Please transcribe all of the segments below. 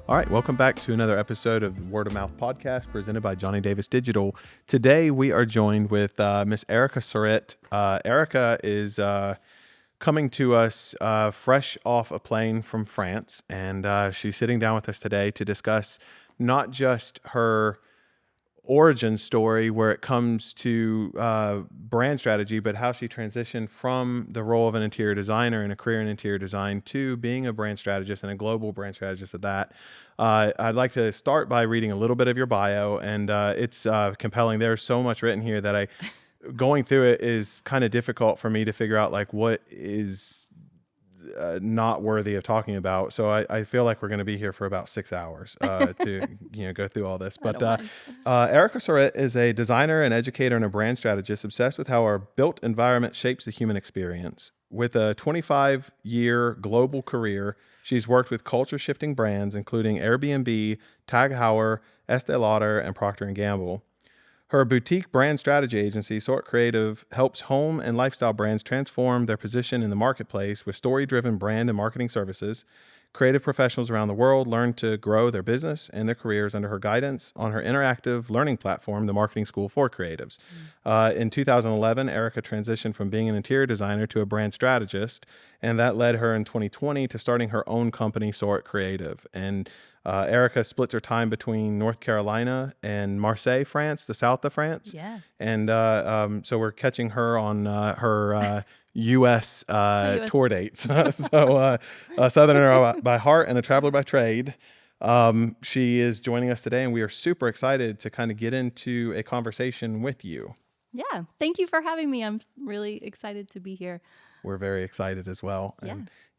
All right, welcome back to another episode of the Word of Mouth podcast presented by Johnny Davis Digital. Today we are joined with Miss Ericka Saurit. Ericka is coming to us fresh off a plane from France, and she's sitting down with us today to discuss not just her origin story where it comes to brand strategy, but how she transitioned from the role of an interior designer and a career in interior design to being a brand strategist and a global brand strategist at that. I'd like to start by reading a little bit of your bio, and it's compelling. There's so much written here that going through it is kind of difficult for me to figure out like what is not worthy of talking about. So I feel like we're going to be here for about 6 hours to go through all this. But Ericka Saurit is a designer, an educator, and a brand strategist obsessed with how our built environment shapes the human experience. With a 25-year global career, she's worked with culture-shifting brands including Airbnb, Tag Heuer, Estee Lauder, and Procter & Gamble. Her boutique brand strategy agency, Sort Creative, helps home and lifestyle brands transform their position in the marketplace with story-driven brand and marketing services. Creative professionals around the world learn to grow their business and their careers under her guidance on her interactive learning platform, the Marketing School for Creatives. In 2011, Ericka transitioned from being an interior designer to a brand strategist, and that led her in 2020 to starting her own company, Sort Creative. And Ericka splits her time between North Carolina and Marseille, France, the south of France. Yeah. And so we're catching her on her U.S. tour dates. So Southerner by heart and a traveler by trade. She is joining us today, and we are super excited to kind of get into a conversation with you. Yeah. Thank you for having me. I'm really excited to be here. We're very excited as well. Yeah.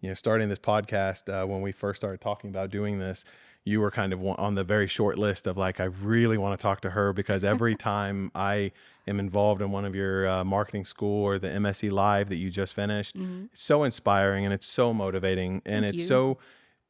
And, starting this podcast, when we first started talking about doing this, you were kind of on the very short list of like, I really want to talk to her because every time I am involved in one of your marketing school or the MSc Live that you just finished, it's so inspiring and it's so motivating and Thank it's you.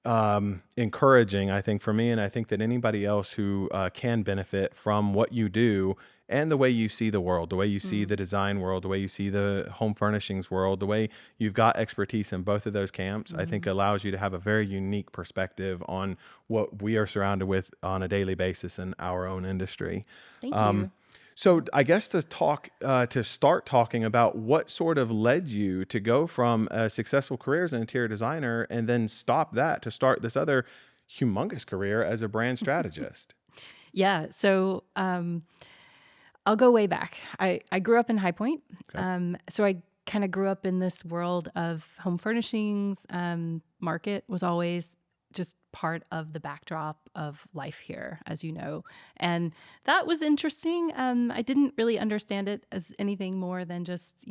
so encouraging, I think, for me. And I think that anybody else who can benefit from what you do and the way you see the world, the way you see the design world, the way you see the home furnishings world, the way you've got expertise in both of those camps, I think allows you to have a very unique perspective on what we are surrounded with on a daily basis in our own industry. Thank you. So I guess to start talking about what sort of led you to go from a successful career as an interior designer and then stop that to start this other humongous career as a brand strategist. Yeah. So I'll go way back. I grew up in High Point. Okay. So I kind of grew up in this world of home furnishings. Market was always just part of the backdrop of life here, as you know. And that was interesting. I didn't really understand it as anything more than just,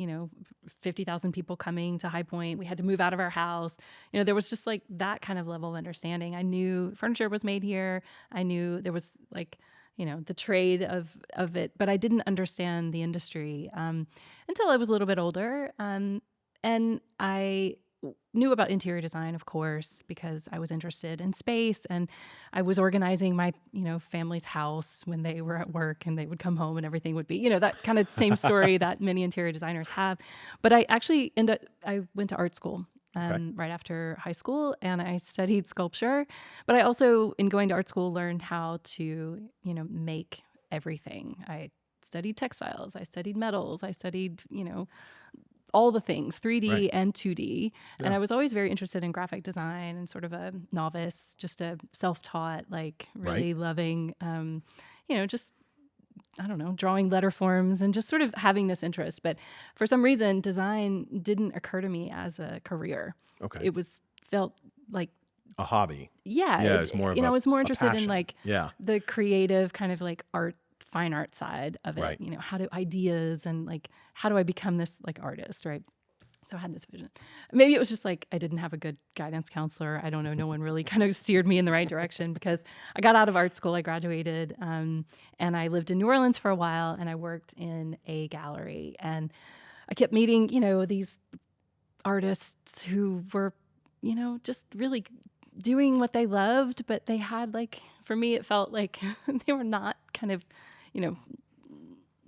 50,000 people coming to High Point. We had to move out of our house. There was just like that kind of level of understanding. I knew furniture was made here. I knew there was like, the trade of it, but I didn't understand the industry until I was a little bit older. And I knew about interior design, of course, because I was interested in space and I was organizing my, family's house when they were at work and they would come home and everything would be, that kind of same story that many interior designers have. But I actually I went to art school right after high school and I studied sculpture. But I also, in going to art school, learned how to, make everything. I studied textiles, I studied metals, I studied, all the things, 3D and 2D. Yeah. And I was always very interested in graphic design and sort of a novice, just a self-taught, like really loving, just, I don't know, drawing letter forms and just sort of having this interest. But for some reason, design didn't occur to me as a career. Okay. It felt like a hobby. Yeah. Yeah, it's more of I was more interested in passion. like the creative kind of like fine art side of it. Right. How do ideas and like, how do I become this like artist, right? So I had this vision. Maybe it was just like I didn't have a good guidance counselor. I don't know. No one really kind of steered me in the right direction because I got out of art school. I graduated and I lived in New Orleans for a while and I worked in a gallery. And I kept meeting, these artists who were, just really doing what they loved, but they had like, for me, it felt like they were not kind of,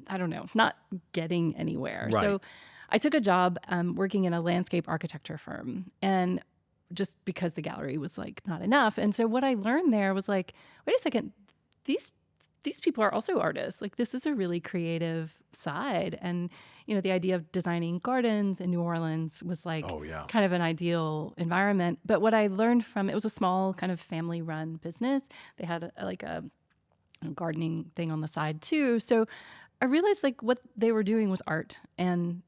I don't know, not getting anywhere. Right. So I took a job working in a landscape architecture firm. And just because the gallery was like not enough. And so what I learned there was like, wait a second, these people are also artists. Like this is a really creative side. And, the idea of designing gardens in New Orleans was like Oh, yeah. kind of an ideal environment. But what I learned from it was a small kind of family run business. They had a gardening thing on the side too. So I realized like what they were doing was art and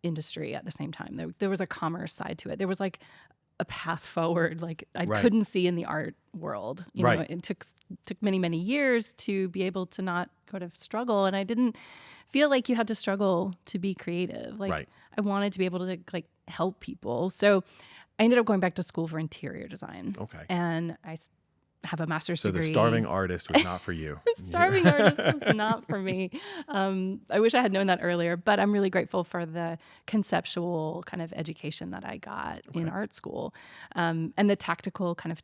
industry at the same time. There was a commerce side to it. There was like a path forward like I Right. couldn't see in the art world. Right. It took many, many years to be able to not kind of struggle. And I didn't feel like you had to struggle to be creative. Like Right. I wanted to be able to like help people. So I ended up going back to school for interior design. Okay. And I have a master's So degree. the starving artist was not for you. Starving artist was not for me. I wish I had known that earlier, but I'm really grateful for the conceptual kind of education that I got in art school, and the tactical kind of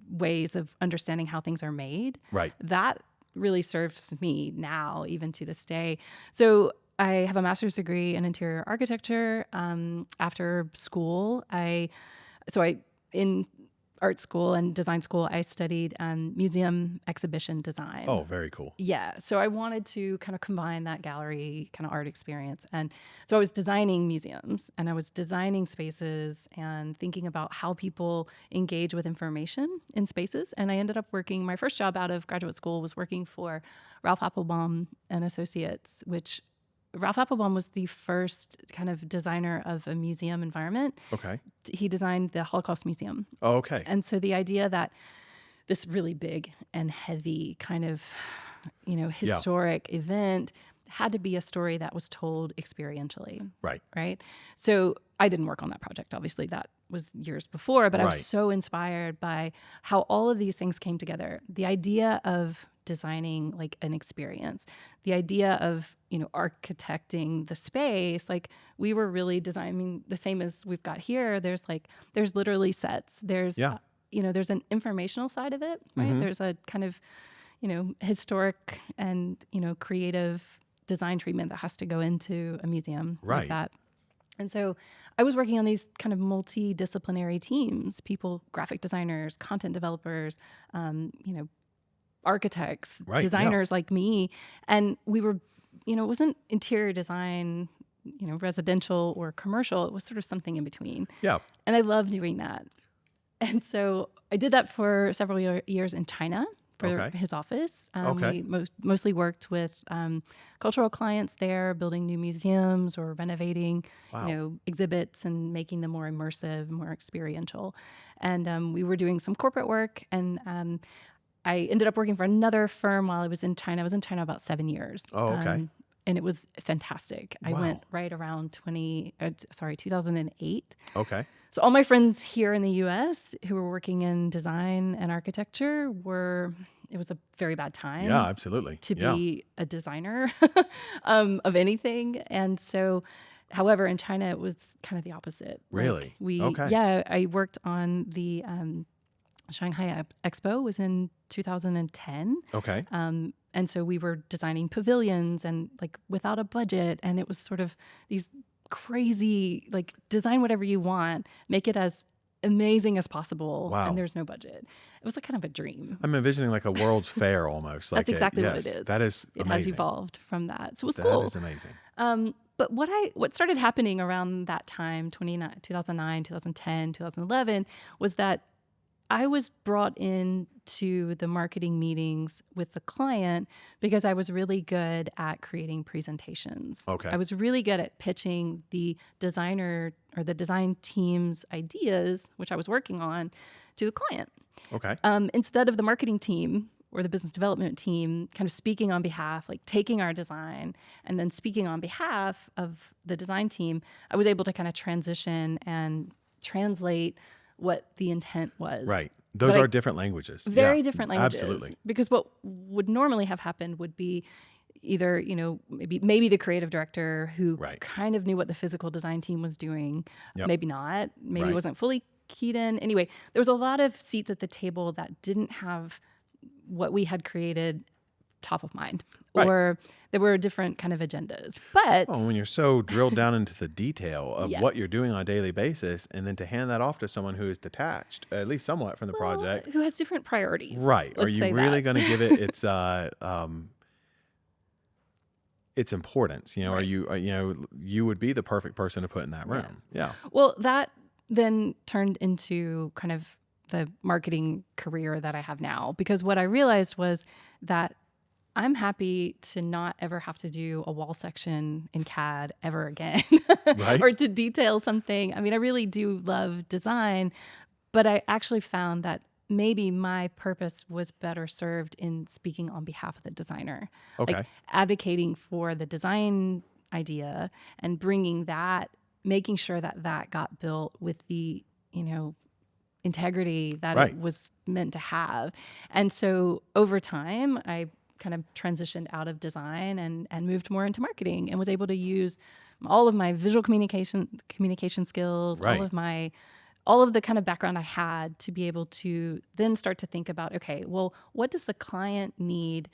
ways of understanding how things are made. Right. That really serves me now, even to this day. So I have a master's degree in interior architecture. After school, in art school and design school, I studied museum exhibition design. Oh, very cool. Yeah. So I wanted to kind of combine that gallery kind of art experience. And so I was designing museums and I was designing spaces and thinking about how people engage with information in spaces. And I ended up working, my first job out of graduate school was working for Ralph Applebaum and Associates, which Ralph Applebaum was the first kind of designer of a museum environment. Okay. He designed the Holocaust Museum. Oh, okay. And so the idea that this really big and heavy kind of, historic event had to be a story that was told experientially. Right. Right. So I didn't work on that project. Obviously, that was years before, but I was so inspired by how all of these things came together. The idea of designing like an experience, the idea of, architecting the space, like we were really designing the same as we've got here. There's literally sets. There's, there's an informational side of it, right? Mm-hmm. There's a kind of, historic and, creative design treatment that has to go into a museum like that. And so I was working on these kind of multidisciplinary teams, people, graphic designers, content developers, architects, designers like me. And we were, it wasn't interior design, residential or commercial. It was sort of something in between. Yeah. And I love doing that. And so I did that for several years in China for his office. We mostly worked with cultural clients there, building new museums or renovating, exhibits and making them more immersive, more experiential. And we were doing some corporate work. And I ended up working for another firm while I was in China. I was in China about 7 years. Oh, okay. And it was fantastic. I went right around 2008. Okay. So all my friends here in the U.S. who were working in design and architecture it was a very bad time. Yeah, absolutely. To be a designer of anything. And so, however, in China, it was kind of the opposite. Really? I worked on the Shanghai Expo was in 2010. Okay. And so we were designing pavilions and like without a budget. And it was sort of these crazy, like design whatever you want, make it as amazing as possible. Wow. And there's no budget. It was like kind of a dream. I'm envisioning like a World's Fair almost. That's exactly what it is. That is amazing. It has evolved from that. So it was cool. That is amazing. But what started happening around that time, 2009, 2010, 2011, was that I was brought in to the marketing meetings with the client because I was really good at creating presentations. Okay. I was really good at pitching the designer or the design team's ideas, which I was working on, to the client. Okay. Instead of the marketing team or the business development team kind of speaking on behalf, like taking our design and then speaking on behalf of the design team, I was able to kind of transition and translate what the intent was. Right. Those are different languages. Very different languages. Absolutely. Because what would normally have happened would be either, maybe the creative director who kind of knew what the physical design team was doing, maybe not, maybe wasn't fully keyed in. Anyway, there was a lot of seats at the table that didn't have what we had created top of mind, Right. or there were different kind of agendas. But Oh, when you're so drilled down into the detail of yeah, what you're doing on a daily basis, and then to hand that off to someone who is detached, at least somewhat from the well, project, who has different priorities? right? Are Let's you say really that. going to give it its importance? You know, Right. you would be the perfect person to put in that Yeah. room. Yeah. Well, that then turned into kind of the marketing career that I have now, because what I realized was that I'm happy to not ever have to do a wall section in CAD ever again Right. or to detail something. I mean, I really do love design, but I actually found that maybe my purpose was better served in speaking on behalf of the designer, like Okay. advocating for the design idea and bringing that, making sure that that got built with the, you know, integrity that it Right. was meant to have. And so over time, I kind of transitioned out of design and moved more into marketing, and was able to use all of my visual communication skills, Right. all of the kind of background I had to be able to then start to think about, okay, well, what does the client need?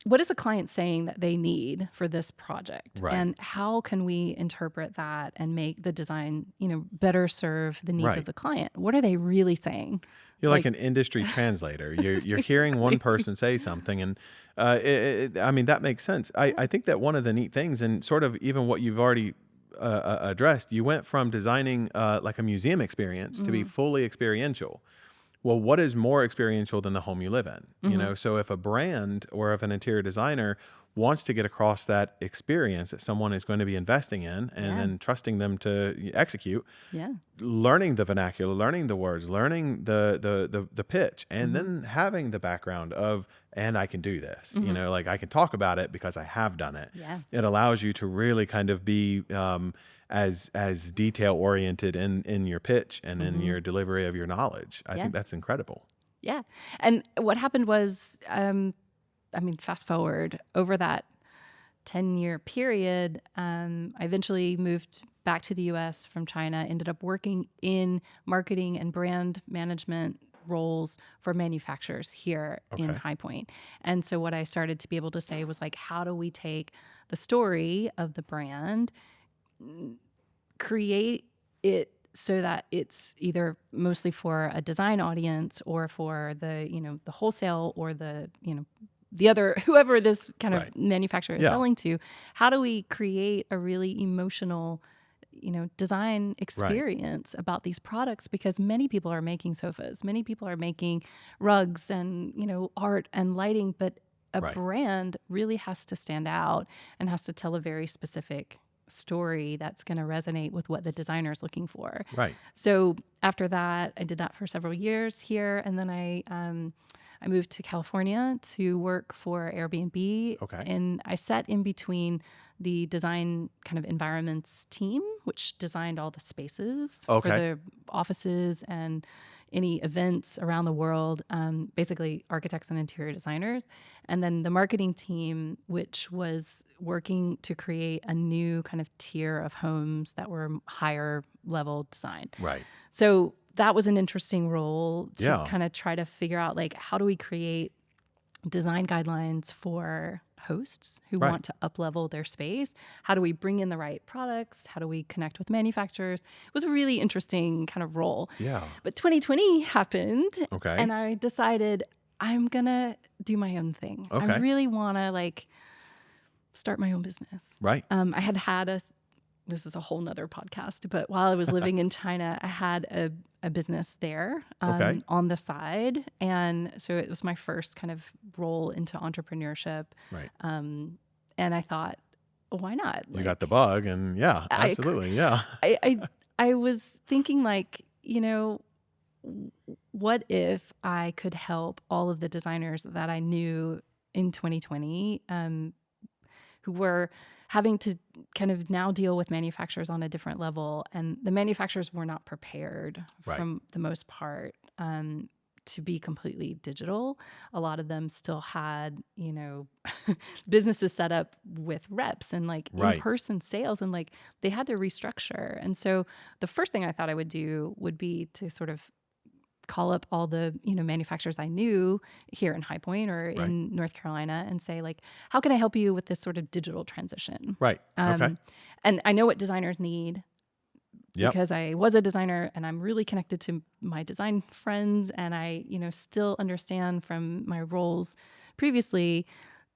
What is the client saying that they need for this project? Right. And how can we interpret that and make the design, you know, better serve the needs of Right. the client? What are they really saying? You're like Like, an industry translator. You're hearing one exactly. person say something, and I mean that makes sense. Yeah. I think that one of the neat things, and sort of even what you've already addressed, you went from designing like a museum experience to be Mm-hmm. fully experiential. Well, what is more experiential than the home you live in? You Mm-hmm. know, so if a brand or if an interior designer wants to get across that experience that someone is going to be investing in and Yeah. then trusting them to execute, Yeah. learning the vernacular, learning the words, learning the pitch, and Mm-hmm. then having the background of, and I can do this. You Mm-hmm. know, like I can talk about it because I have done it. Yeah. It allows you to really kind of be as detail oriented in your pitch and in Mm-hmm. your delivery of your knowledge. I Yeah. think that's incredible. Yeah. And what happened was, I mean, fast forward over that 10-year period, I eventually moved back to the US from China, ended up working in marketing and brand management roles for manufacturers here in Okay. High Point. And so what I started to be able to say was like, how do we take the story of the brand, create it so that it's either mostly for a design audience or for the, you know, the wholesale or the, you know, the other, whoever this kind of Right. manufacturer is Yeah. selling to. How do we create a really emotional, you know, design Right. experience about these products? Because many people are making sofas, many people are making rugs and, you know, art and lighting, but a Right. brand really has to stand out and has to tell a very specific story that's going to resonate with what the designer is looking for. Right. So after that, I did that for several years here, and then I moved to California to work for Airbnb, Okay. and I sat in between the design kind of environments team, which designed all the spaces for Okay. the offices and any events around the world, basically architects and interior designers. And then the marketing team, which was working to create a new kind of tier of homes that were higher level design. Right. So that was an interesting role to Yeah. kind of try to figure out, like, how do we create design guidelines for hosts who Right. want to up-level their space? How do we bring in the right products? How do we connect with manufacturers? It was a really interesting kind of role. Yeah. But 2020 happened, Okay. and I decided I'm going to do my own thing. I Okay. really want to, like, start my own business. Right. I had this is a whole nother podcast, but while I was living in China, I had a business there Okay. on the side. And so it was my first kind of role into entrepreneurship. Right. And I thought, why not? You got the bug, and yeah, I, absolutely. Yeah. I, I, I was thinking, like, you know, what if I could help all of the designers that I knew in 2020, who were having to kind of now deal with manufacturers on a different level. And the manufacturers were not prepared Right. from the most part to be completely digital. A lot of them still had, you know, businesses set up with reps and like Right. in-person sales, and like they had to restructure. And so the first thing I thought I would do would be to sort of call up all the, manufacturers I knew here in High Point or Right. in North Carolina and say, like, how can I help you with this sort of digital transition? Right. Okay. And I know what designers need Yep. because I was a designer and I'm really connected to my design friends. And I, still understand from my roles previously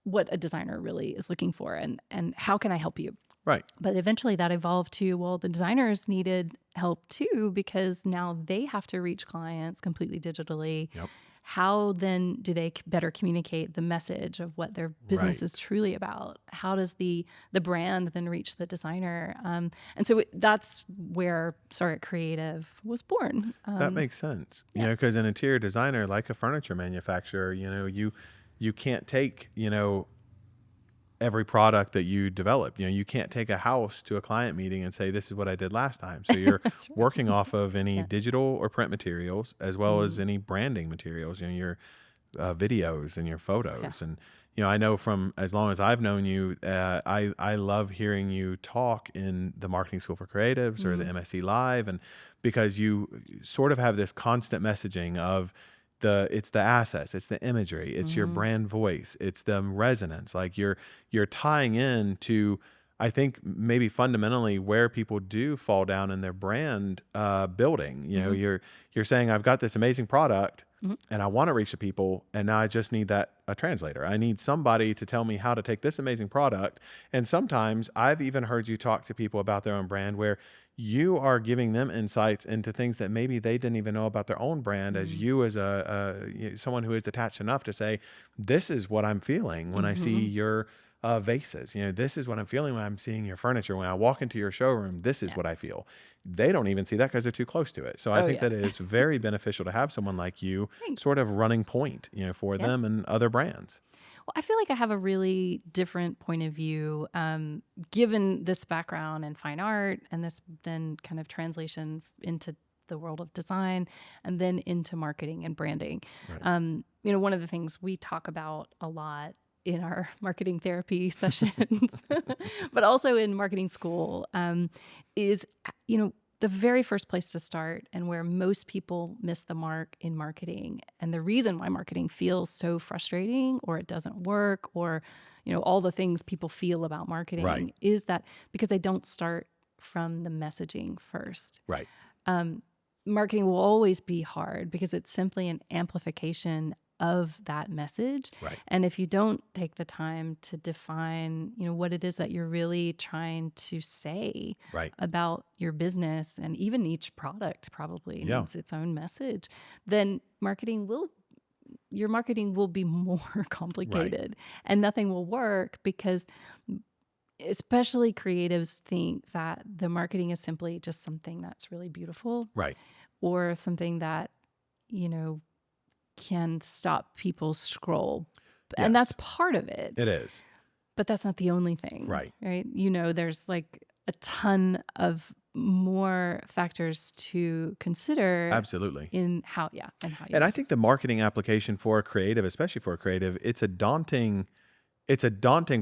what a designer really is looking for and how can I help you? Right. But eventually that evolved to, well, the designers needed help too, because now they have to reach clients completely digitally. Yep. How then do they better communicate the message of what their business is Right. truly about? How does the brand then reach the designer? And so that's where Saurit Creative was born. That makes sense. Yeah. Because an interior designer, like a furniture manufacturer, you can't take, every product that you develop. You can't take a house to a client meeting and say, this is what I did last time. So you're That's right. working off of any Yeah. digital or print materials, as well as any branding materials, your videos and your photos. Yeah. And, I know from as long as I've known you, I love hearing you talk in the Marketing School for Creatives or the MSc Live. And because you sort of have this constant messaging of, it's the assets, it's the imagery, it's your brand voice, it's the resonance. Like you're tying in to, I think maybe fundamentally where people do fall down in their brand building. You're saying, I've got this amazing product and I want to reach the people, and now I just need a translator. I need somebody to tell me how to take this amazing product. And sometimes I've even heard you talk to people about their own brand where you are giving them insights into things that maybe they didn't even know about their own brand, as you as someone who is detached enough to say, this is what I'm feeling when I see your vases. This is what I'm feeling when I'm seeing your furniture. When I walk into your showroom, this is what I feel. They don't even see that because they're too close to it. So I think that it is very beneficial to have someone like you Thanks. sort of running point, for them and other brands. Well, I feel like I have a really different point of view, given this background in fine art and this then kind of translation into the world of design and then into marketing and branding. Right. One of the things we talk about a lot in our marketing therapy sessions, but also in marketing school, is, the very first place to start and where most people miss the mark in marketing. And the reason why marketing feels so frustrating or it doesn't work or, all the things people feel about marketing Right. is that because they don't start from the messaging first. Right. Marketing will always be hard because it's simply an amplification of that message. Right. And if you don't take the time to define, what it is that you're really trying to say Right. about your business and even each product probably Yeah. needs its own message, then your marketing will be more complicated and nothing will work because especially creatives think that the marketing is simply just something that's really beautiful Right. or something that, can stop people scroll. And that's Yes, part of it, it is. but that's not the only thing. Right. Right. There's like a ton of more factors to consider Absolutely. in how you. And I think the marketing application for a creative, especially for a creative, it's a daunting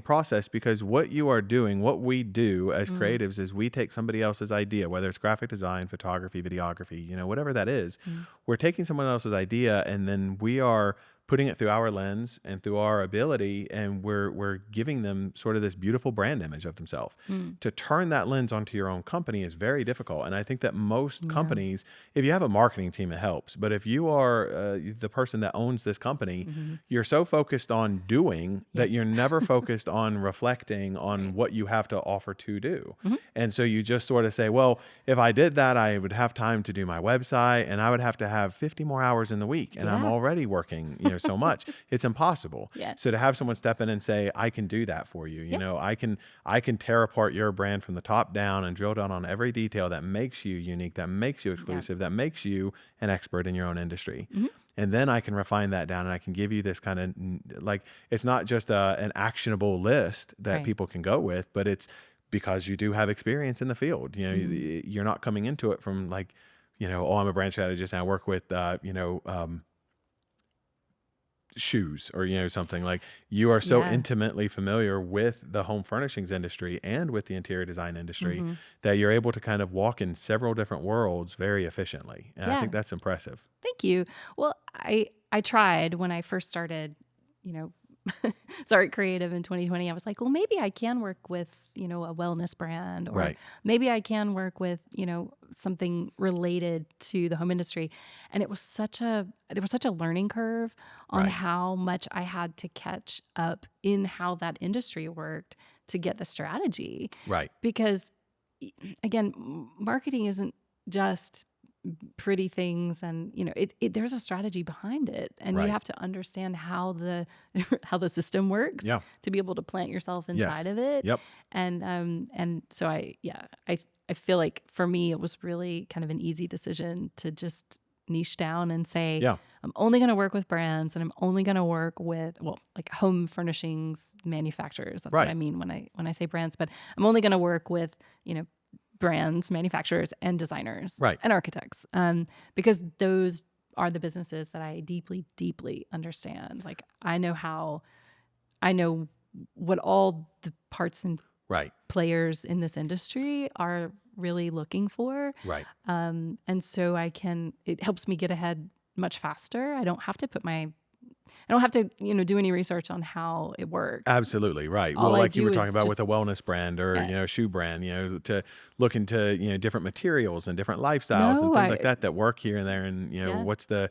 process because what you are doing, what we do as creatives is we take somebody else's idea, whether it's graphic design, photography, videography, whatever that is, we're taking someone else's idea and then we are putting it through our lens and through our ability, and we're giving them sort of this beautiful brand image of themselves. To turn that lens onto your own company is very difficult. And I think that most companies, if you have a marketing team, it helps. But if you are the person that owns this company, you're so focused on doing that you're never focused on reflecting on what you have to offer to do. And so you just sort of say, well, if I did that, I would have time to do my website and I would have to have 50 more hours in the week. And I'm already working, so much. It's impossible. Yeah. So to have someone step in and say, I can do that for you, I can tear apart your brand from the top down and drill down on every detail that makes you unique, that makes you exclusive, that makes you an expert in your own industry. And then I can refine that down and I can give you this kind of like, it's not just an actionable list that people can go with, but it's because you do have experience in the field. You're not coming into it from like, I'm a brand strategist and I work with, shoes or, something like you are so Yeah. intimately familiar with the home furnishings industry and with the interior design industry Hmm. that you're able to kind of walk in several different worlds very efficiently. And I Yeah. think that's impressive. Thank you. Well, I tried when I first started, you know, Start Creative in 2020. I was like, well, maybe I can work with, a wellness brand, or Right. maybe I can work with, something related to the home industry. And there was such a learning curve on Right. how much I had to catch up in how that industry worked to get the strategy. Right. Because again, marketing isn't just pretty things, and there's a strategy behind it, and you Right. have to understand how the how the system works Yeah. to be able to plant yourself inside Yes. of it. Yep. And so I feel like for me it was really kind of an easy decision to just niche down and say, Yeah. I'm only going to work with brands, and I'm only going to work with, well, like home furnishings manufacturers. That's what Right. I mean when I say brands, but I'm only going to work with, brands, manufacturers, and designers Right. and architects, because those are the businesses that I deeply, deeply understand. Like I know what all the parts and Right. players in this industry are really looking for. Right. And so it helps me get ahead much faster. I don't have to, do any research on how it works. Absolutely. Right. All Well, I like you were do talking is about just, with a wellness brand or, yeah, shoe brand, to look into, different materials and different lifestyles and no, things like that work here and there. And, yeah. what's the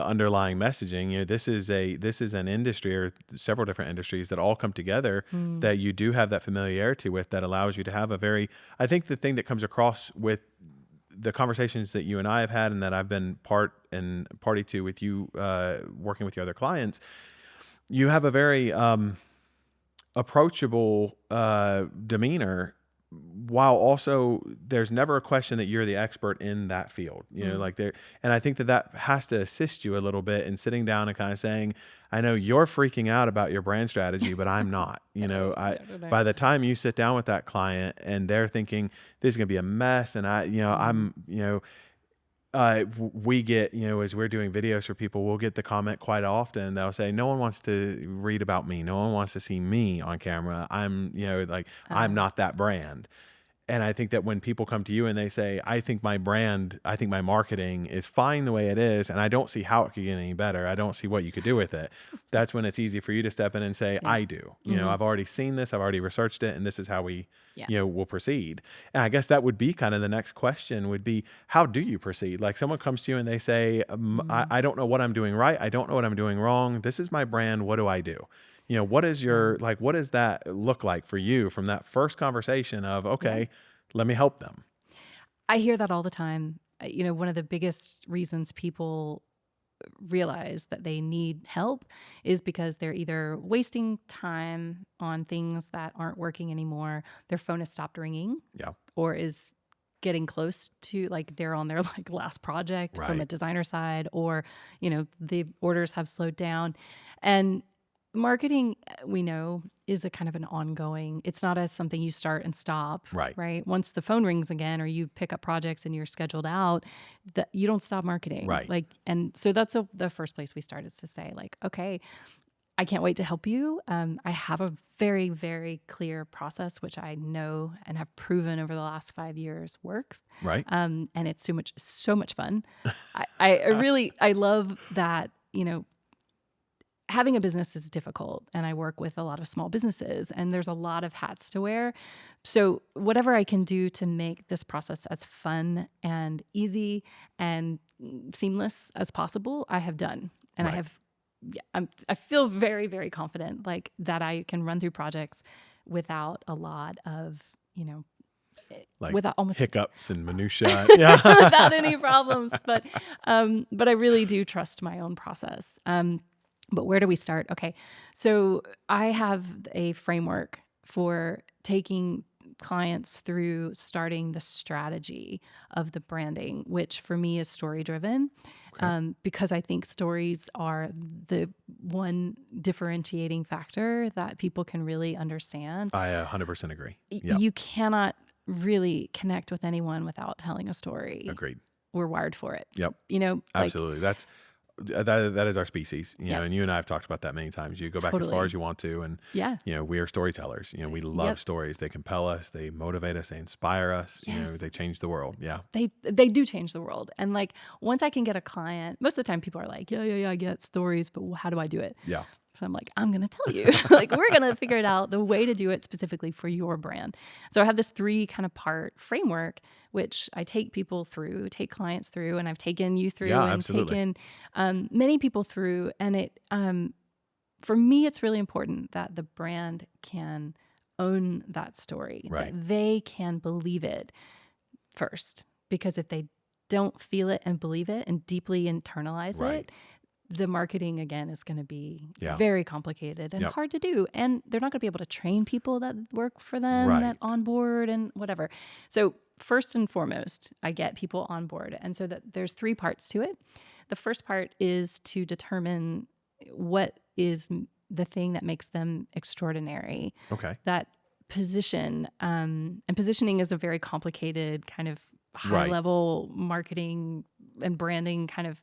underlying messaging? This is an industry or several different industries that all come together Mm, that you do have that familiarity with that allows you to have I think the thing that comes across with the conversations that you and I have had and that I've been party to with you, working with your other clients, you have a very, approachable demeanor, while also there's never a question that you're the expert in that field, mm. like there. And I think that has to assist you a little bit in sitting down and kind of saying, I know you're freaking out about your brand strategy, but I'm not. No, I no. By the time you sit down with that client and they're thinking this is going to be a mess, and Mm, we get, as we're doing videos for people, we'll get the comment quite often. They'll say, no one wants to read about me. No one wants to see me on camera. I'm uh, not that brand. And I think that when people come to you and they say, I think my marketing is fine the way it is, and I don't see how it could get any better. I don't see what you could do with it. That's when it's easy for you to step in and say, yeah. I do. Hmm. I've already seen this. I've already researched it. And this is how we, Yeah. will proceed. And I guess that would be kind of the next question would be, how do you proceed? Like someone comes to you and they say, Mm, I don't know what I'm doing right. I don't know what I'm doing wrong. This is my brand. What do I do? What is yeah. what does that look like for you from that first conversation of, Yeah. okay, let me help them. I hear that all the time. One of the biggest reasons people realize that they need help is because they're either wasting time on things that aren't working anymore, their phone has stopped ringing, Yeah. or is getting close to, like, they're on their like last project from a Right. designer side, or the orders have slowed down. And marketing, we know, is a kind of an ongoing, it's not as something you start and stop, Right. right? Once the phone rings again or you pick up projects and you're scheduled out, that you don't stop marketing. Right. Like, and so that's the first place we start, is to say, like, okay, I can't wait to help you. I have a very, very clear process, which I know and have proven over the last 5 years works. Right. And it's so much fun. I love that, having a business is difficult, and I work with a lot of small businesses, and there's a lot of hats to wear. So whatever I can do to make this process as fun and easy and seamless as possible, I have done. And I Right. have, yeah, I feel very, very confident, like, that I can run through projects without a lot of, Like without almost hiccups and minutia. Yeah. without any problems. But I really do trust my own process. But where do we start? Okay. So I have a framework for taking clients through starting the strategy of the branding, which for me is story driven, Okay. because I think stories are the one differentiating factor that people can really understand. I 100% agree. Yep. You cannot really connect with anyone without telling a story. Agreed. We're wired for it. Yep. Like, Absolutely. That's that is our species, Yep. and you and I have talked about that many times. You go back as far Totally. as you want to, and Yeah. we are storytellers. We love Yep. stories. They compel us, they motivate us, they inspire us. Yes. They change the world. Yeah. They do change the world. And like, once I can get a client, most of the time people are like, yeah, I get stories, but how do I do it? Yeah. So I'm like, I'm going to tell you. Like, we're going to figure it out, the way to do it specifically for your brand. So I have this 3 kind of part framework, which I take people through, take clients through, and I've taken you through, Yeah, and absolutely. taken many people through. And it, for me, it's really important that the brand can own that story, Right. that they can believe it first. Because if they don't feel it and believe it and deeply internalize Right. it, the marketing, again, is going to be Yeah. very complicated and Yep. hard to do. And they're not going to be able to train people that work for them, Right. that onboard and whatever. So first and foremost, I get people on board. And so that there's 3 parts to it. The first part is to determine what is the thing that makes them extraordinary. Okay. That position, and positioning is a very complicated kind of high Right. level marketing and branding kind of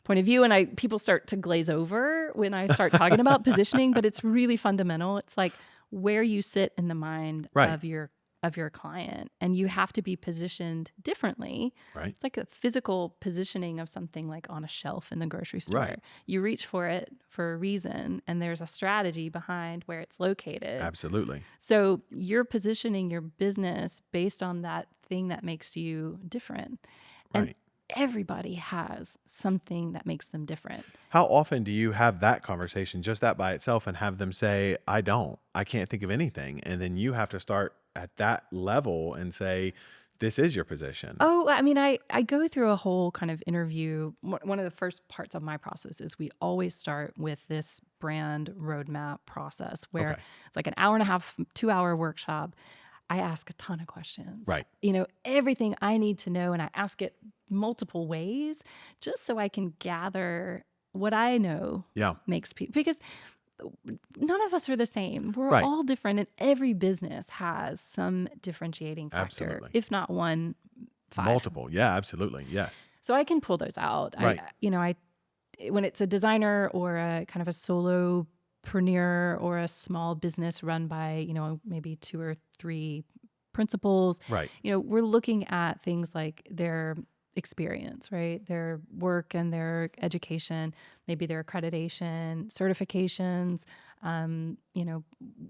point of view. And people start to glaze over when I start talking about positioning, but it's really fundamental. It's like where you sit in the mind Right. of your client, and you have to be positioned differently. Right. It's like a physical positioning of something like on a shelf in the grocery store. Right. You reach for it for a reason, and there's a strategy behind where it's located. Absolutely. So you're positioning your business based on that thing that makes you different. And Right. everybody has something that makes them different. How often do you have that conversation, just that by itself, and have them say, I can't think of anything. And then you have to start at that level and say, this is your position. Oh, I mean, I go through a whole kind of interview. One of the first parts of my process is we always start with this brand roadmap process where Okay. it's like an hour and a half, 2-hour workshop. I ask a ton of questions. Right. Everything I need to know, and I ask it multiple ways just so I can gather what I know Yeah. makes people, because none of us are the same. We're Right. all different, and every business has some differentiating factor, Absolutely. if not one, 5. Multiple. Yeah, absolutely. Yes. So I can pull those out. Right. When it's a designer or a kind of a solopreneur or a small business run by, maybe 2 or 3 principals, Right. we're looking at things like their experience, right? Their work and their education, maybe their accreditation, certifications,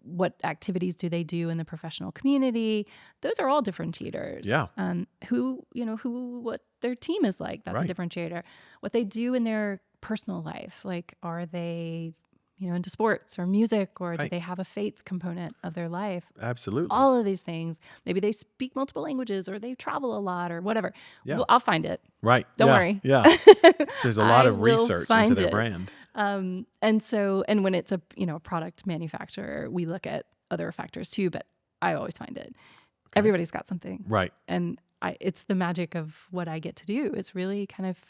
what activities do they do in the professional community? Those are all differentiators. Yeah. What their team is like, that's Right. a differentiator. What they do in their personal life, like, are they, into sports or music, or do Right. they have a faith component of their life? Absolutely. All of these things. Maybe they speak multiple languages, or they travel a lot, or whatever. Yeah. Well, I'll find it. Right. Don't Yeah. worry. Yeah. There's a lot I of will research into find their it. brand. And when it's a product manufacturer, we look at other factors too, but I always find it. Okay. Everybody's got something. Right. And it's the magic of what I get to do, is really kind of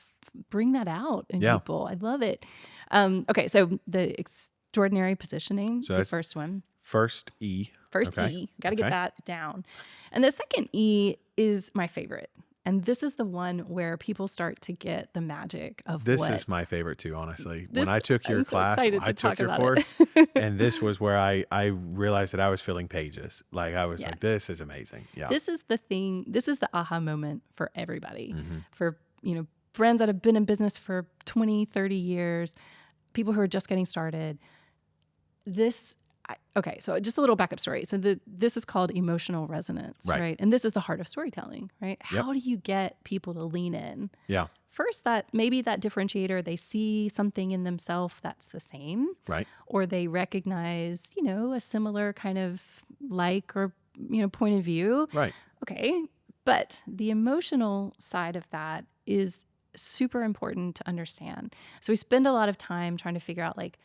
bring that out in Yeah. people. I love it. Okay, so the extraordinary positioning, So the that's first one. First E. First Okay. E, got to Okay. get that down. And the second E is my favorite. And this is the one where people start to get the magic of This what. is my favorite too, honestly. This- When I took your I'm so class, excited to I talk took your about course, it. and this was where I realized that I was filling pages. Like I was Yeah. like, this is amazing. Yeah. This is the thing. This is the aha moment for everybody. Mhm. For, brands that have been in business for 20, 30 years, people who are just getting started. So just a little backup story. So this is called emotional resonance, right? And this is the heart of storytelling, right? Yep. How do you get people to lean in? Yeah. First, that maybe that differentiator, they see something in themselves that's the same, Right. or they recognize, a similar kind of or, point of view. Right. Okay. But the emotional side of that is super important to understand. So we spend a lot of time trying to figure out, like,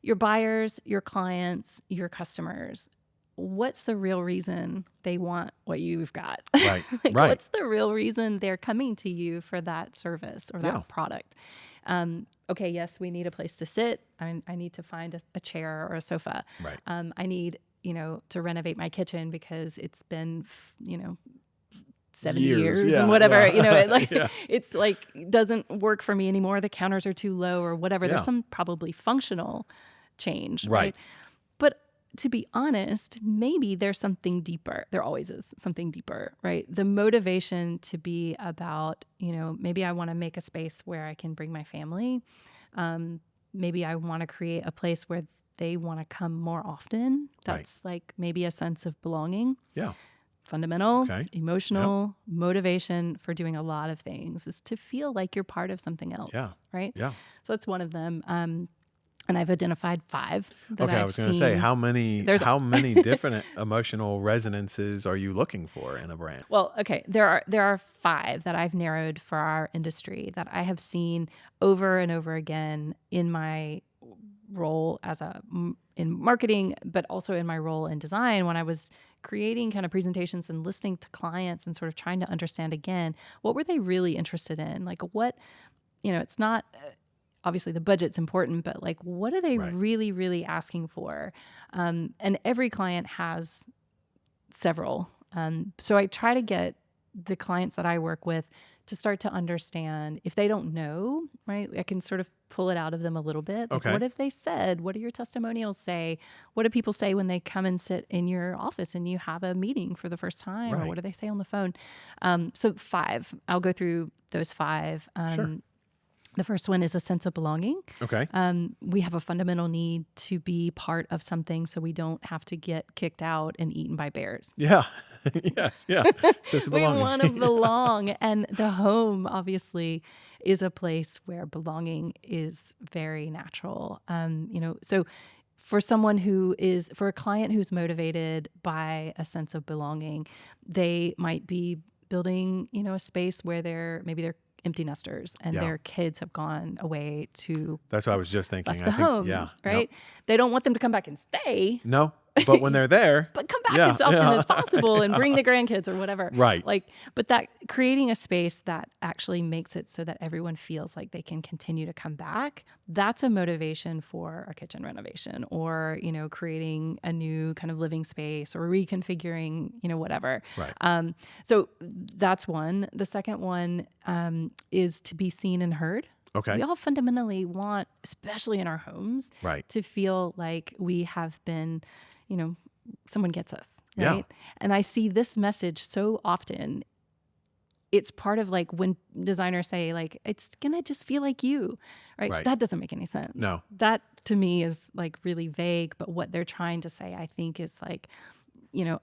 your buyers, your clients, your customers, what's the real reason they want what you've got? Right. Like, Right. what's the real reason they're coming to you for that service or that Yeah. product? Okay, yes, we need a place to sit. I need to find a chair or a sofa. Right. I need, to renovate my kitchen because it's been, 70 Years. years Yeah, and whatever, yeah. it like, Yeah. it's like, doesn't work for me anymore. The counters are too low or whatever. There's Yeah. some probably functional change, Right. right? But to be honest, maybe there's something deeper. There always is something deeper, right? The motivation to be about, maybe I want to make a space where I can bring my family. Maybe I want to create a place where they want to come more often. That's like maybe a sense of belonging. Yeah. Fundamental, Okay. emotional motivation for doing a lot of things is to feel like you're part of something else, Yeah. right? Yeah. So that's one of them. And I've identified 5 that Okay, I've I was going to seen. say how many different emotional resonances are you looking for in a brand? Well, okay, there are 5 that I've narrowed for our industry that I have seen over and over again in my role in marketing, but also in my role in design when I was creating kind of presentations and listening to clients and sort of trying to understand again, what were they really interested in? Like what, it's not obviously the budget's important, but like, what are they Right. really, really asking for? And every client has several. So I try to get the clients that I work with to start to understand if they don't know, right? I can sort of pull it out of them a little bit. Like, Okay. what have they said? What do your testimonials say? What do people say when they come and sit in your office and you have a meeting for the first time? Right. Or what do they say on the phone? So 5, I'll go through those 5. Sure. The first one is a sense of belonging. Okay. We have a fundamental need to be part of something so we don't have to get kicked out and eaten by bears. Yeah. Yes. Yeah. Sense of We belonging. want to belong. And the home, obviously, is a place where belonging is very natural. So for a client who's motivated by a sense of belonging, they might be building, a space where they're empty nesters and their kids have gone away to That's what I was just thinking. left the home, right? Yep. They don't want them to come back and stay. No, but when they're there, but come back as often as possible and bring the grandkids or whatever. Right. But that creating a space that actually makes it so that everyone feels like they can continue to come back, that's a motivation for a kitchen renovation or, creating a new kind of living space or reconfiguring, whatever. Right. So that's one. The second one is to be seen and heard. Okay. We all fundamentally want, especially in our homes, Right. to feel like we have been, someone gets us, right? Yeah. And I see this message so often. It's part of like when designers say like, it's going to just feel like you, right? That doesn't make any sense. No. That to me is like really vague, but what they're trying to say, I think is like,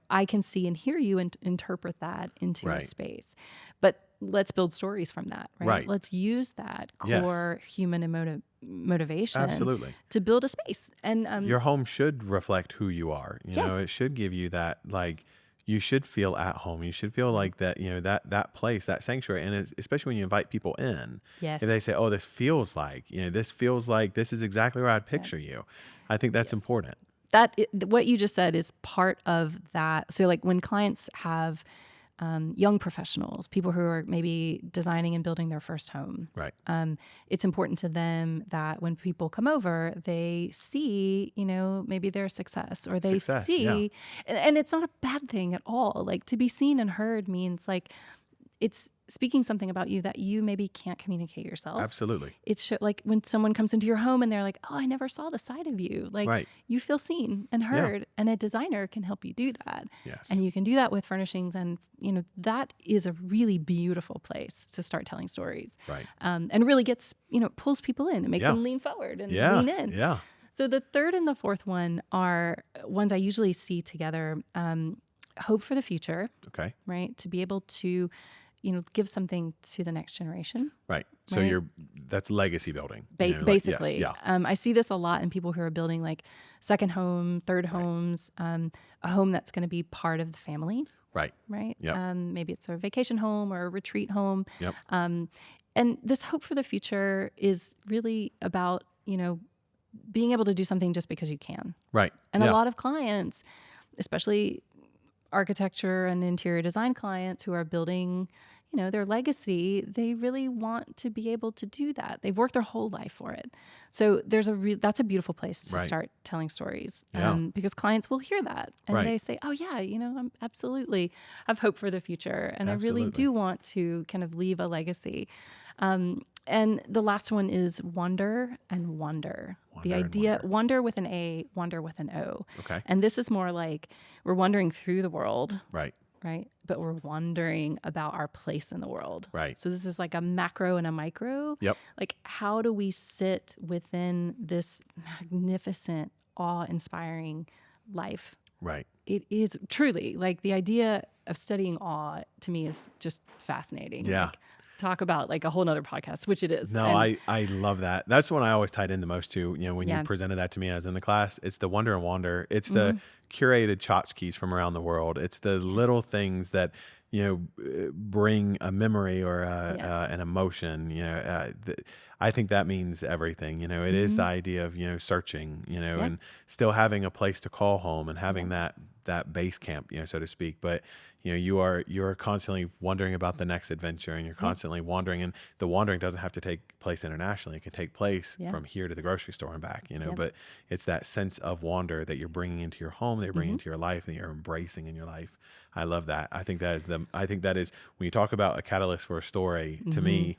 I can see and hear you and interpret that into a space. But let's build stories from that, right? Let's use that core human motivation Absolutely. to build a space. And your home should reflect who you are. Yes. It should give you that, like, you should feel at home. You should feel like that, that place, that sanctuary. And especially when you invite people in, yes. if they say, oh, this feels like this is exactly where I'd picture you. I think that's important. What you just said is part of that. So like when clients have young professionals, people who are maybe designing and building their first home, right? It's important to them that when people come over, they see, maybe their success or they see, and it's not a bad thing at all. Like to be seen and heard means like it's speaking something about you that you maybe can't communicate yourself. Absolutely. It's like when someone comes into your home and they're like, oh, I never saw the side of you. Like you feel seen and heard, and a designer can help you do that. Yes. And you can do that with furnishings. And, that is a really beautiful place to start telling stories. Right. And really gets, pulls people in. It makes them lean forward and lean in. Yeah. So the third and the fourth one are ones I usually see together. Hope for the future. Okay. Right. To be able to give something to the next generation. Right. So that's legacy building. Basically. Yes, yeah. I see this a lot in people who are building like second home, third homes, a home that's going to be part of the family. Right. Right. Yep. Maybe it's a vacation home or a retreat home. Yep. And this hope for the future is really about, being able to do something just because you can. Right. And a lot of clients, especially architecture and interior design clients who are building, their legacy, they really want to be able to do that. They've worked their whole life for it. So that's a beautiful place to Right. start telling stories, Yeah. because clients will hear that and Right. they say, oh yeah, I'm absolutely have hope for the future. And I really Absolutely. do want to kind of leave a legacy. And the last one is wonder and wonder. The Wonder and idea, wonder. wonder with an A, wonder with an O. Okay. And this is more like we're wandering through the world, Right. right? But we're wondering about our place in the world. Right. So this is like a macro and a micro. Yep. Like, how do we sit within this magnificent, awe-inspiring life? Right. It is truly like the idea of studying awe to me is just fascinating. Yeah. Like, talk about like a whole nother podcast, which it is. No, And I love that. That's the one I always tied in the most to, when you yeah. presented that to me as in the class. It's the wonder and wander. It's the Mm-hmm. curated tchotchkes from around the world. It's the little things that, bring a memory or an emotion. I think that means everything. It is the idea of, searching, and still having a place to call home and having that base camp, so to speak. But you're constantly wondering about the next adventure, and you're constantly wandering, and the wandering doesn't have to take place internationally. It can take place from here to the grocery store and back, but it's that sense of wander that you're bringing into your home, that you're bringing into your life, and you're embracing in your life. I love that. I think that is when you talk about a catalyst for a story, to me,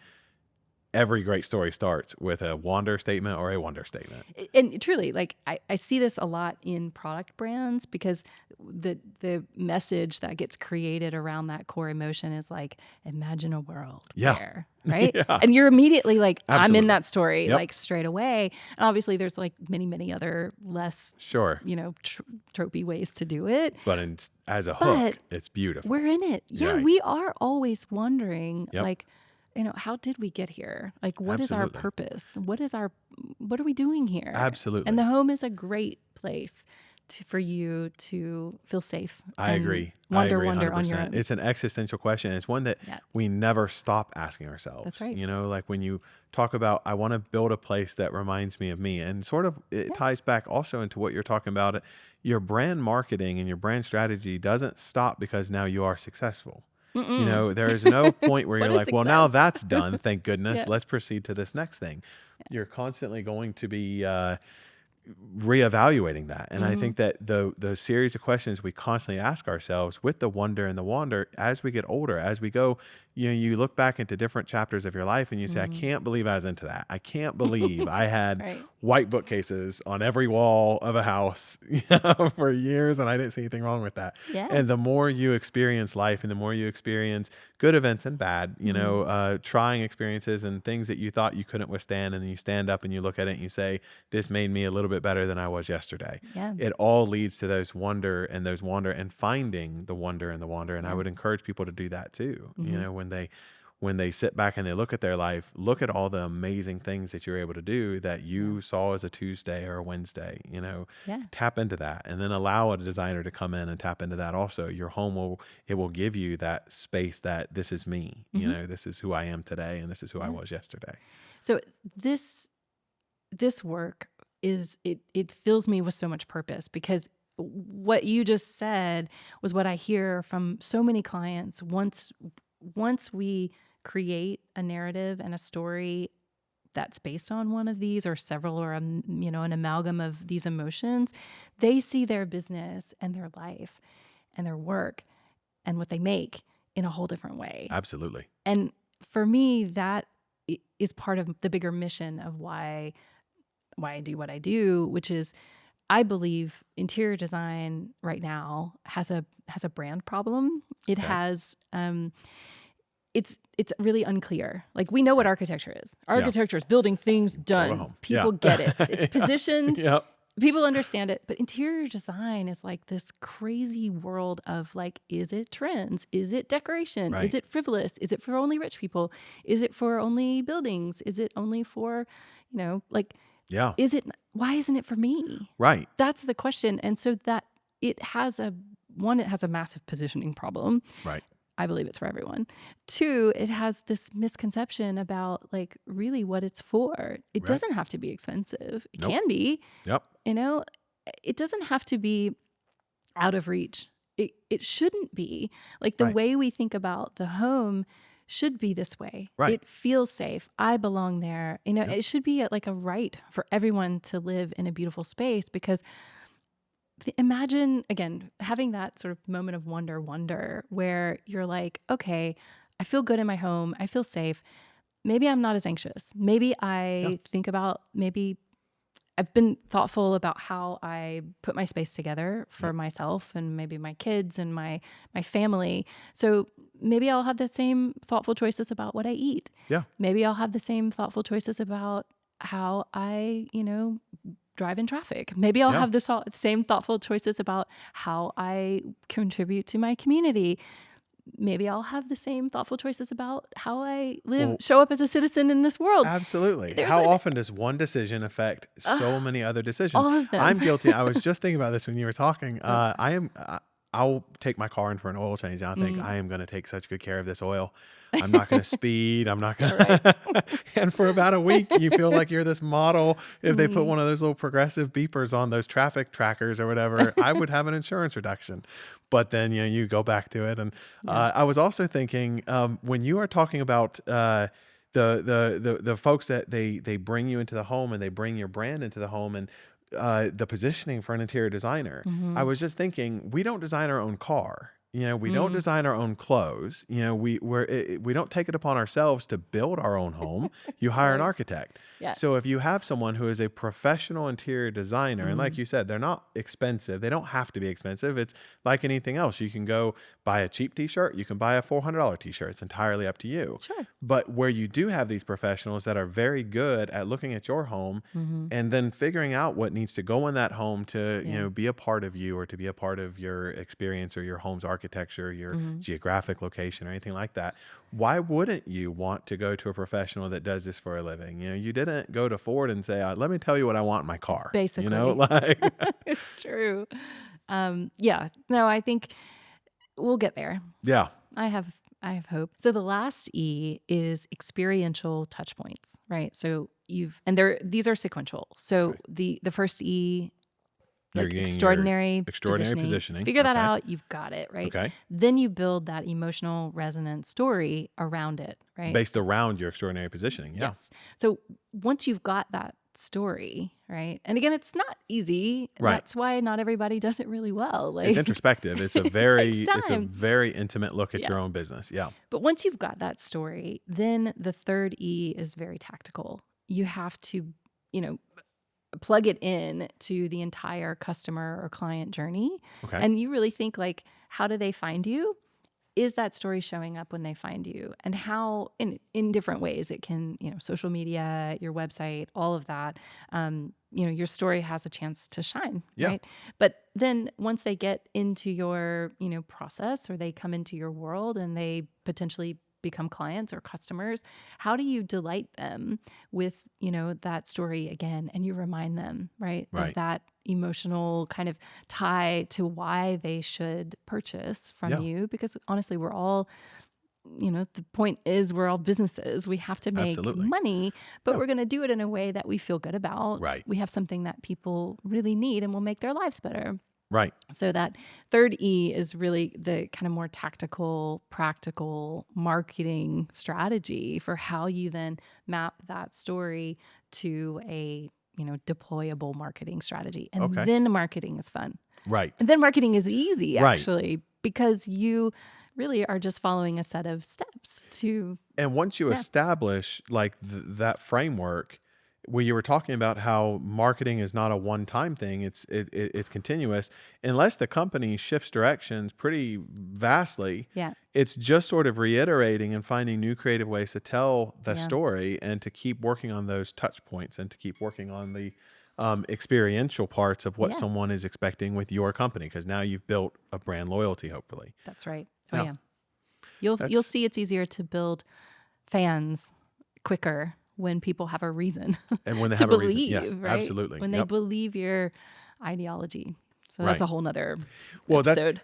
every great story starts with a wander statement or a wonder statement. And truly, like I see this a lot in product brands, because the message that gets created around that core emotion is like, imagine a world where, right? Yeah. And you're immediately like, I'm Absolutely. in that story, Yep. like straight away. And obviously there's like many other less, Sure. tropey ways to do it. But as a hook, it's beautiful. We're in it. Yeah, Right. we are always wondering, Yep. like, how did we get here? Like, what is our Absolutely. purpose? What are we doing here? Absolutely. And the home is a great place for you to feel safe. I and agree. Wonder 100%. on your own. It's an existential question. It's one that we never stop asking ourselves. That's right. Like when you talk about, I want to build a place that reminds me of me, and sort of it ties back also into what you're talking about. Your brand marketing and your brand strategy doesn't stop because now you are successful. There is no point where you're like, well, now that's done. Thank goodness. Let's proceed to this next thing. You're constantly going to be reevaluating that. And I think that the series of questions we constantly ask ourselves with the wonder and the wander, as we get older, as we go, you look back into different chapters of your life and you say, I can't believe I was into that. I can't believe I had white bookcases on every wall of a house for years, and I didn't see anything wrong with that. Yeah. And the more you experience life and the more you experience good events and bad, trying experiences and things that you thought you couldn't withstand, and then you stand up and you look at it and you say, this made me a little bit better than I was yesterday. Yeah. It all leads to those wonder and finding the wonder and the wander. And I would encourage people to do that too. When they sit back and they look at their life, look at all the amazing things that you're able to do that you saw as a Tuesday or a Wednesday, tap into that, and then allow a designer to come in and tap into that also. Your home will give you that space that this is me, this is who I am today, and this is who I was yesterday. So this work it fills me with so much purpose, because what you just said was what I hear from so many clients. Once we create a narrative and a story that's based on one of these or several, or an amalgam of these emotions, they see their business and their life and their work and what they make in a whole different way. Absolutely. And for me, that is part of the bigger mission of why I do what I do, which is, I believe interior design right now has a brand problem. It has it's really unclear. Like, we know what architecture is. Architecture is building things done. People get it. It's positioned. People understand it. But interior design is like this crazy world of like, is it trends? Is it decoration? Right. Is it frivolous? Is it for only rich people? Is it for only buildings? Is it only for, is it, why isn't it for me? Right. That's the question. And so that it has a massive positioning problem. Right. I believe it's for everyone. 2, it has this misconception about like really what it's for. It doesn't have to be expensive. It can be. Yep. It doesn't have to be out of reach. It shouldn't be. Like, the way we think about the home should be this way. Right. It feels safe. I belong there. You know, Yep. it should be like a right for everyone to live in a beautiful space, because imagine, again, having that sort of moment of wonder where you're like, okay, I feel good in my home. I feel safe. Maybe I'm not as anxious. Maybe Yeah. I think about, maybe I've been thoughtful about how I put my space together for Yep. myself and maybe my kids and my family. So maybe I'll have the same thoughtful choices about what I eat. Yeah. Maybe I'll have the same thoughtful choices about how I, drive in traffic. Maybe I'll Yeah. have the same thoughtful choices about how I contribute to my community. Maybe I'll have the same thoughtful choices about how I Well, show up as a citizen in this world. absolutely. There's How often does one decision affect so many other decisions? all of them. I'm guilty. I was just thinking about this when you were talking. I'll take my car in for an oil change, and I think I am going to take such good care of this oil. I'm not going to speed. I'm not going Right. to. And for about a week, you feel like you're this model. If they put Mhm. one of those little progressive beepers on those traffic trackers or whatever, I would have an insurance reduction. But then, you go back to it. And Yeah. I was also thinking, when you are talking about the folks that they bring you into the home, and they bring your brand into the home, and the positioning for an interior designer, I Mhm. was just thinking, we don't design our own car. We don't Mm. design our own clothes. We don't take it upon ourselves to build our own home. You hire an Right. architect. Yeah. So if you have someone who is a professional interior designer, and like Mhm. you said, they're not expensive. They don't have to be expensive. It's like anything else. You can go buy a cheap t-shirt. You can buy a $400 t-shirt. It's entirely up to you. Sure. But where you do have these professionals that are very good at looking at your home Mhm. and then figuring out what needs to go in that home to, Yeah. be a part of you, or to be a part of your experience, or your home's architecture, your Mhm. geographic location, or anything like that. Why wouldn't you want to go to a professional that does this for a living? You didn't go to Ford and say, let me tell you what I want in my car. Basically. Like, It's true. Yeah. No, I think we'll get there. yeah. I have I have hope. So the last E is experiential touch points, right? So these are sequential. So Okay. the first E, You're like getting your extraordinary extraordinary positioning, positioning. figure that Okay. out, you've got it, right? Okay. Then you build that emotional resonance story around it, right? Based around your extraordinary positioning. Yeah. Yes. So once you've got that story, right? And again, it's not easy. Right. That's why not everybody does it really well. It's Like introspective. It's a it takes time. very intimate look at Yeah. your own business. Yeah. But once you've got that story, then the third E is very tactical. You have to, you know, plug it in to the entire customer or client journey. Okay. And you really think like, how do they find you? Is that story showing up when they find you? And how in different ways it can, social media, your website, all of that. Your story has a chance to shine, Yeah. right? But then once they get into your, process, or they come into your world and they potentially become clients or customers, how do you delight them with, that story again? And you remind them, right, of Right. that emotional kind of tie to why they should purchase from Yeah. you. Because honestly, we're all, the point is we're all businesses. We have to make Absolutely. money, but Yeah. we're going to do it in a way that we feel good about. Right. We have something that people really need and will make their lives better. Right. So that third E is really the kind of more tactical, practical marketing strategy for how you then map that story to a, deployable marketing strategy. And Okay. then marketing is fun. Right. And then marketing is easy, Right. actually, because you really are just following a set of steps to. And once you Yeah. establish like that framework, where you were talking about how marketing is not a one-time thing, it's continuous. Unless the company shifts directions pretty vastly, Yeah. it's just sort of reiterating and finding new creative ways to tell the Yeah. story, and to keep working on those touch points, and to keep working on the experiential parts of what Yeah. someone is expecting with your company, because now you've built a brand loyalty, hopefully. That's right. Oh, Yeah. yeah. You'll That's see it's easier to build fans quicker when people have a reason and when they to have a reason. Yes, believe, right? absolutely. When they Yep. believe your ideology. So Right. that's a whole nother Well, episode.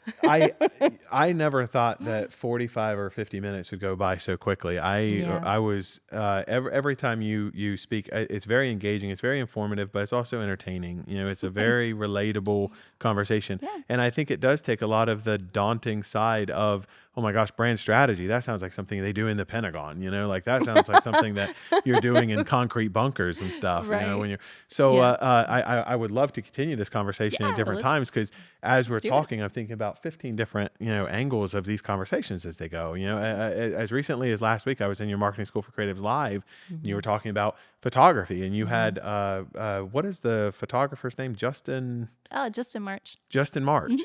I never thought that 45 or 50 minutes would go by so quickly. Yeah. I was every time you speak, it's very engaging, it's very informative, but it's also entertaining. It's a very relatable conversation, Yeah. and I think it does take a lot of the daunting side of, oh my gosh, brand strategy. That sounds like something they do in the Pentagon, like that sounds like something that you're doing in concrete bunkers and stuff, Right. when you're, so, Yeah. I would love to continue this conversation at Yeah, different times, because as we're let's do it. talking, I'm thinking about 15 different, angles of these conversations as they go, as recently as last week, I was in your Marketing School for Creatives Live, and you were talking about photography, and you had, what is the photographer's name? Justin March. March.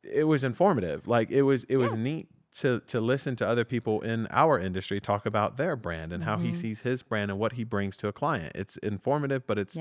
It was informative. Like it was neat to listen to other people in our industry talk about their brand and how he sees his brand and what he brings to a client. It's informative, but it's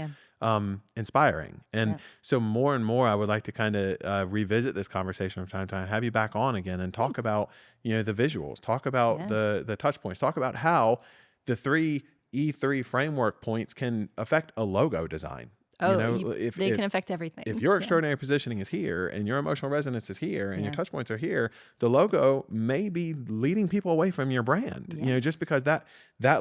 inspiring. And so more and more, I would like to kind of revisit this conversation from time to time, have you back on again and talk about, the visuals, talk about the touch points, talk about how the 3 E3 framework points can affect a logo design. They can affect everything. If your extraordinary positioning is here and your emotional resonance is here and your touch points are here, the logo may be leading people away from your brand, just because that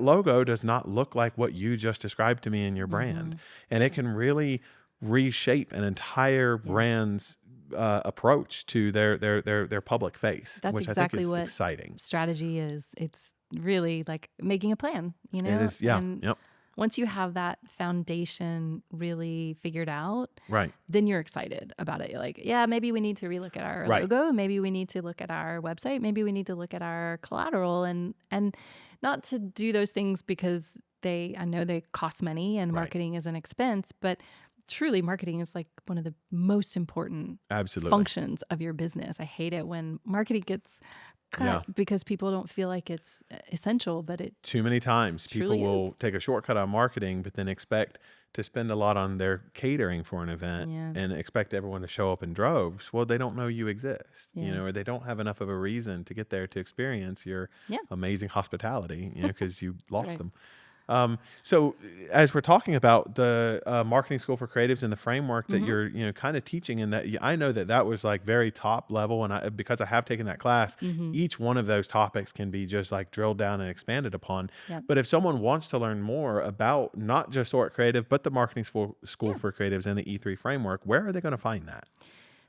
logo does not look like what you just described to me in your brand. And it can really reshape an entire brand's approach to their public face, That's which exactly I think is what exciting. strategy is. It's really like making a plan, It is, yeah. And once you have that foundation really figured out, Right. then you're excited about it. You're like, yeah, maybe we need to relook at our logo. Maybe we need to look at our website. Maybe we need to look at our collateral, and not to do those things because I know they cost money and marketing is an expense, but truly marketing is like one of the most important functions of your business. I hate it when marketing gets cut because people don't feel like it's essential, but it too many times people will take a shortcut on marketing, but then expect to spend a lot on their catering for an event and expect everyone to show up in droves. Well, they don't know you exist, or they don't have enough of a reason to get there to experience your amazing hospitality, because you lost them. So as we're talking about the Marketing School for Creatives and the framework that you're, kind of teaching, and that I know that was like very top level. And because I have taken that class, each one of those topics can be just like drilled down and expanded upon. But if someone wants to learn more about not just Sort Creative, but the Marketing School for Creatives and the E3 framework, where are they going to find that?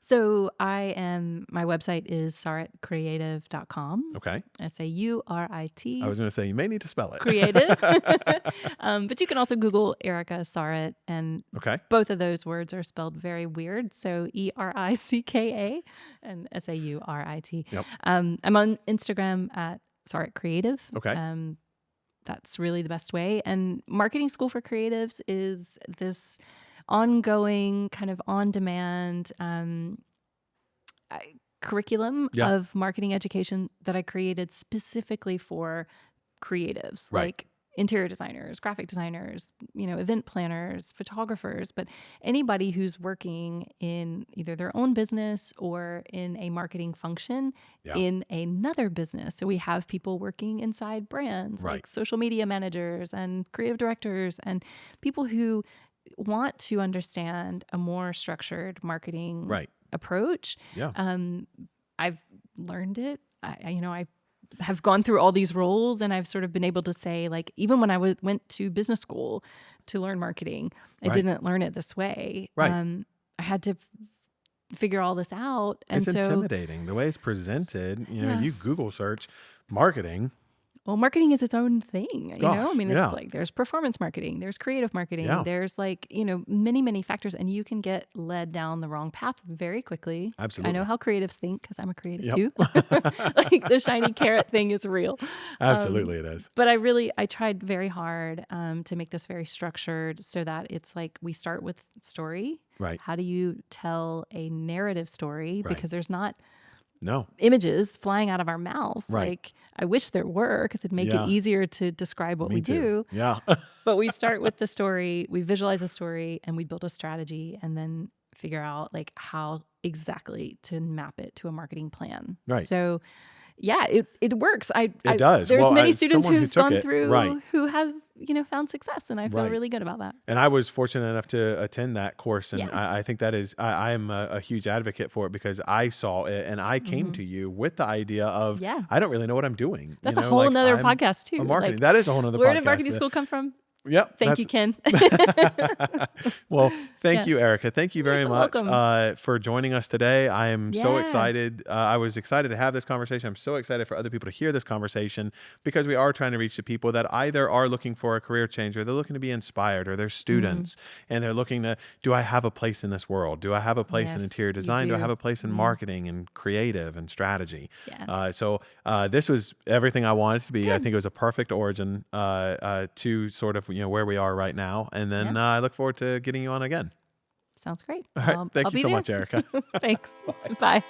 So my website is sauritcreative.com. Okay. SAURIT. I was going to say, you may need to spell it. Creative. But you can also Google Ericka Saurit, and both of those words are spelled very weird. So ERICKA and SAURIT. Yep. I'm on Instagram at Saurit Creative. Okay. That's really the best way. And Marketing School for Creatives is this ongoing kind of on-demand curriculum of marketing education that I created specifically for creatives, like interior designers, graphic designers, event planners, photographers, but anybody who's working in either their own business or in a marketing function in another business. So we have people working inside brands like social media managers and creative directors and people who want to understand a more structured marketing approach. I've learned it. I have gone through all these roles, and I've sort of been able to say, like, even when I went to business school to learn marketing, I didn't learn it this way. I had to figure all this out. And it's intimidating the way it's presented. You Google search marketing. Well, marketing is its own thing, It's like there's performance marketing, there's creative marketing, there's like, many, many factors, and you can get led down the wrong path very quickly. Absolutely. I know how creatives think because I'm a creative too. Like the shiny carrot thing is real. Absolutely it is. But I tried very hard to make this very structured so that it's like we start with story. Right. How do you tell a narrative story? Because there's not images flying out of our mouths. Like I wish there were, because it'd make it easier to describe what we do. Yeah. But we start with the story, we visualize a story, and we build a strategy, and then figure out like how exactly to map it to a marketing plan. Right. So it works. It does. There's many students who've who gone through who have, found success, and I feel really good about that. And I was fortunate enough to attend that course, and I think that is, I am a huge advocate for it, because I saw it and I came to you with the idea of, I don't really know what I'm doing. That's a whole nother podcast too. Marketing. That is a whole nother podcast. Where did marketing school come from? Yep. Thank you, Ken. Well, thank Yeah. you, Ericka. Thank you You're very so much welcome. for joining us today. I am so Yeah. excited. I was excited to have this conversation. I'm so excited for other people to hear this conversation because we are trying to reach the people that either are looking for a career change or they're looking to be inspired or they're Mhm. students and they're looking to, do I have a place in this world? Do I have a place in Yes, interior you design? Do I have do. a place in Yeah. marketing and creative and strategy? Yeah. This was everything I wanted to be. I Good. think it was a perfect origin to sort of where we are right now. And Yeah. then I look forward to getting you on again. Sounds great. All right. I'll Thank you be so there. much, Ericka. Thanks. Bye.